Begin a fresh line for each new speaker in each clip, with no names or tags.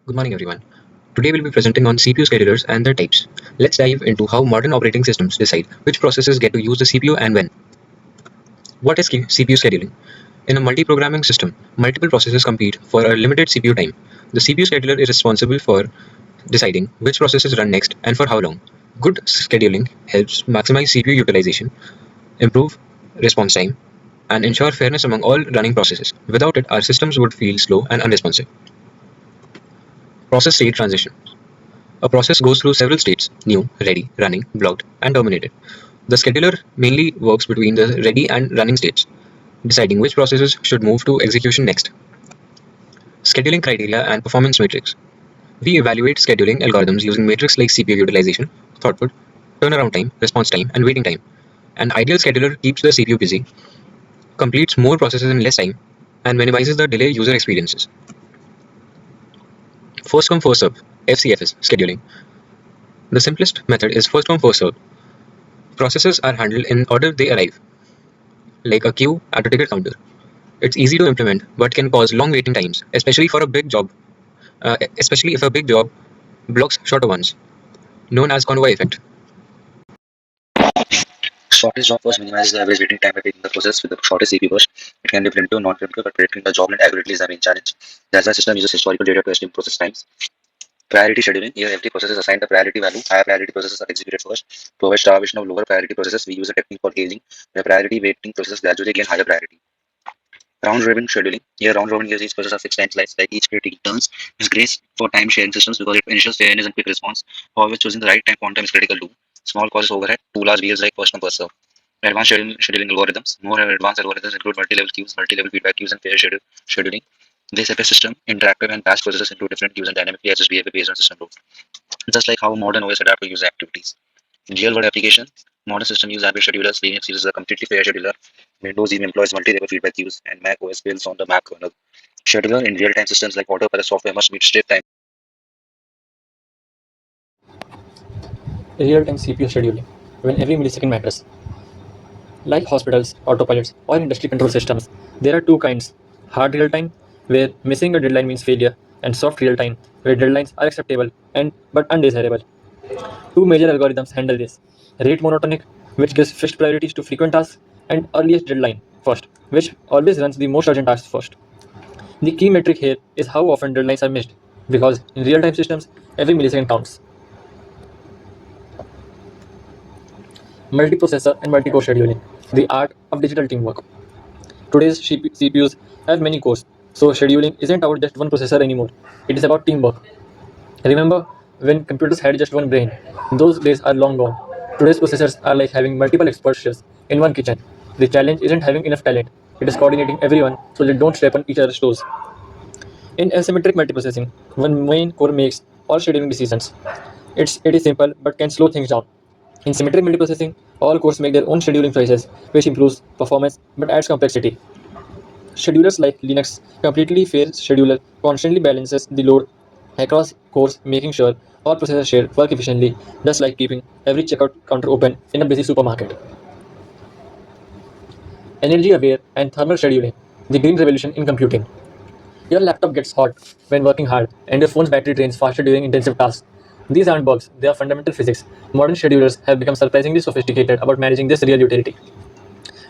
Good morning, everyone. Today we'll be presenting on CPU schedulers and their types. Let's dive into how modern operating systems decide which processes get to use the CPU and when. What is CPU scheduling? In a multi-programming system, multiple processes compete for a limited CPU time. The CPU scheduler is responsible for deciding which processes run next and for how long. Good scheduling helps maximize CPU utilization, improve response time, and ensure fairness among all running processes. Without it, our systems would feel slow and unresponsive. Process state transition. A process goes through several states: new, ready, running, blocked, and terminated. The scheduler mainly works between the ready and running states, deciding which processes should move to execution next. Scheduling criteria and performance metrics. We evaluate scheduling algorithms using metrics like CPU utilization, throughput, turnaround time, response time, and waiting time. An ideal scheduler keeps the CPU busy, completes more processes in less time, and minimizes the delay user experiences. First come first serve (FCFS) scheduling. The simplest method is first come first serve. Processes are handled in order they arrive, like a queue at a ticket counter. It's easy to implement, but can cause long waiting times, especially if a big job blocks shorter ones, known as convoy effect.
Shortest job first minimizes the average waiting time by picking the process with the shortest CPU burst. It can be primitive, non-primitive, but predicting the job length accurately is the main challenge. The Agile system uses historical data to estimate process times. Priority scheduling. Here, every process is assigned a priority value. Higher priority processes are executed first. To avoid starvation of lower priority processes, we use a technique called aging, where priority waiting processes gradually gain higher priority. Round-robin scheduling. Here, round-robin gives each process a fixed time slice, like each critic turns. Is great for time-sharing systems because it ensures fairness and quick response. However, choosing the right time quantum is critical too. Small causes overhead. Too large wheels like first come first serve. Advanced scheduling algorithms. More advanced algorithms include multi-level queues, multi-level feedback queues, and pair scheduling. This FS system interactive and batch processes into different queues and dynamically adjust behavior based on system load. Just like how modern OS adapt to user activities. In real-world application, modern systems use hybrid schedulers. Linux uses a completely fair scheduler. Windows even employs multi-level feedback queues, and Mac OS builds on the Mac kernel. Scheduler in real-time systems like autopilot software must meet strict time.
Real-time CPU scheduling, when every millisecond matters. Like hospitals, autopilots, or industry control systems, there are two kinds: hard real-time, where missing a deadline means failure, and soft real-time, where deadlines are acceptable and but undesirable. Two major algorithms handle this: rate monotonic, which gives fixed priorities to frequent tasks, and earliest deadline first, which always runs the most urgent tasks first. The key metric here is how often deadlines are missed, because in real-time systems, every millisecond counts. Multiprocessor and multi-core scheduling, the art of digital teamwork. Today's CPUs have many cores, so scheduling isn't about just one processor anymore. It is about teamwork. Remember when computers had just one brain? Those days are long gone. Today's processors are like having multiple expert chefs in one kitchen. The challenge isn't having enough talent, it is coordinating everyone so they don't step on each other's toes. In asymmetric multiprocessing, one main core makes all scheduling decisions. It is simple but can slow things down. In symmetric multiprocessing, all cores make their own scheduling choices, which improves performance but adds complexity. Schedulers like Linux completely fair scheduler constantly balances the load across cores, making sure all processors share work efficiently, just like keeping every checkout counter open in a busy supermarket. Energy aware and thermal scheduling, the green revolution in computing. Your laptop gets hot when working hard, and your phone's battery drains faster during intensive tasks. These aren't bugs, they are fundamental physics. Modern schedulers have become surprisingly sophisticated about managing this real utility,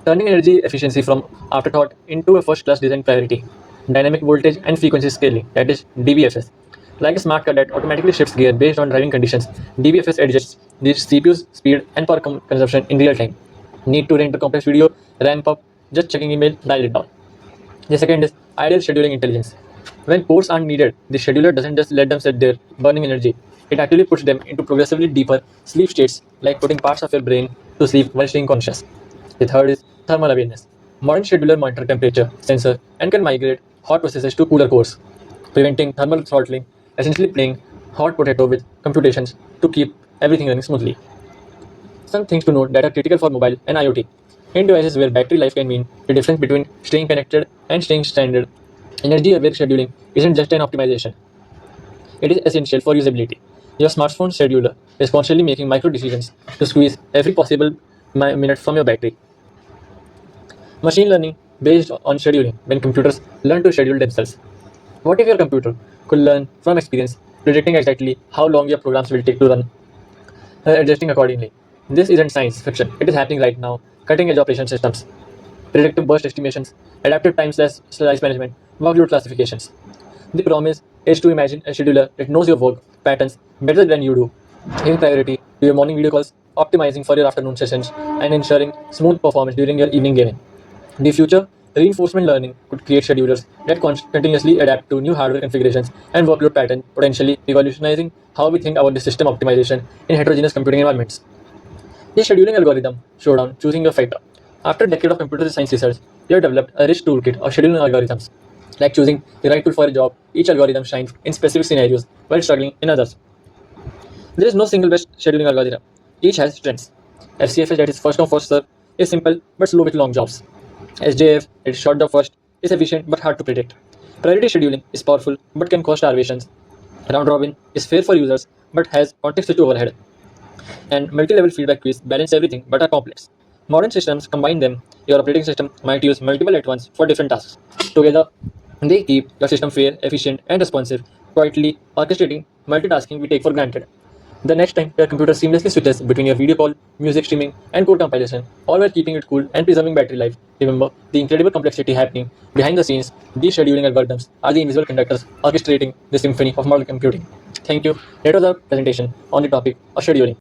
turning energy efficiency from afterthought into a first-class design priority. Dynamic voltage and frequency scaling, that is DBFS. Like a smart car that automatically shifts gear based on driving conditions, DBFS adjusts the CPU's speed and power consumption in real time. Need to render complex video, ramp up, just checking email, dial it down. The second is ideal scheduling intelligence. When cores aren't needed, the scheduler doesn't just let them sit there burning energy. It actually puts them into progressively deeper sleep states, like putting parts of your brain to sleep while staying conscious. The third is thermal awareness. Modern scheduler monitor temperature, sensor, and can migrate hot processes to cooler cores, preventing thermal throttling, essentially playing hot potato with computations to keep everything running smoothly. Some things to note that are critical for mobile and IoT. In devices where battery life can mean the difference between staying connected and staying stranded, energy aware scheduling isn't just an optimization, it is essential for usability. Your smartphone scheduler is constantly making micro decisions to squeeze every possible minute from your battery. Machine learning based on scheduling when computers learn to schedule themselves. What if your computer could learn from experience, predicting exactly how long your programs will take to run, adjusting accordingly. This isn't science fiction, it is happening right now. Cutting edge operation systems, predictive burst estimations, adaptive time slice management, workload classifications. The promise is to imagine a scheduler that knows your work patterns better than you do, giving priority to your morning video calls, optimizing for your afternoon sessions, and ensuring smooth performance during your evening gaming. In the future, reinforcement learning could create schedulers that continuously adapt to new hardware configurations and workload patterns, potentially revolutionizing how we think about the system optimization in heterogeneous computing environments. The scheduling algorithm showdown choosing your fighter. After a decade of computer science research, we have developed a rich toolkit of scheduling algorithms. Like choosing the right tool for a job, each algorithm shines in specific scenarios while struggling in others. There is no single best scheduling algorithm. Each has strengths. FCFS, that is first come first serve, is simple but slow with long jobs. SJF, that is short job first, is efficient but hard to predict. Priority scheduling is powerful but can cause starvations. Round robin is fair for users but has context switch overhead. And multi-level feedback queues balance everything but are complex. Modern systems combine them. Your operating system might use multiple at once for different tasks. Together, they keep your system fair, efficient, and responsive, quietly orchestrating multitasking we take for granted. The next time your computer seamlessly switches between your video call, music streaming, and code compilation, all while keeping it cool and preserving battery life, remember the incredible complexity happening behind the scenes. These scheduling algorithms are the invisible conductors orchestrating the symphony of modern computing. Thank you. That was our presentation on the topic of scheduling.